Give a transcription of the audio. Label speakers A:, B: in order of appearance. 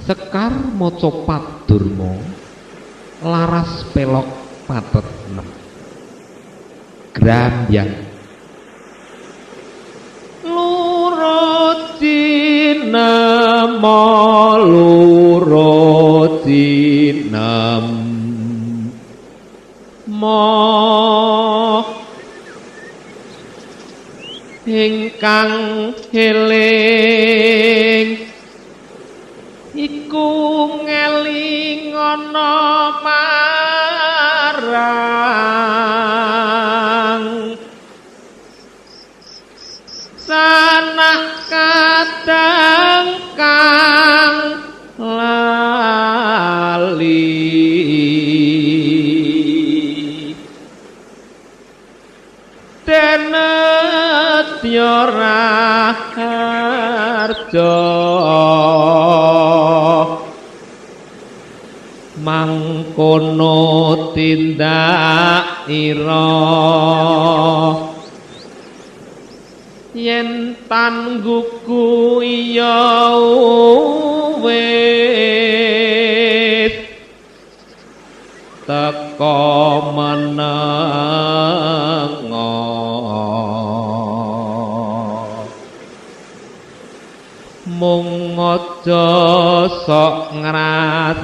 A: Sekar maca Padurma laras pelok patet 6 Grambyang Lurocinema ingkang eling iku ngeling ana marang sanak kadang kang lali denetya raharja mangkono tindak ira yen tangguku iya wis teka menenga mung aja sok ngrasani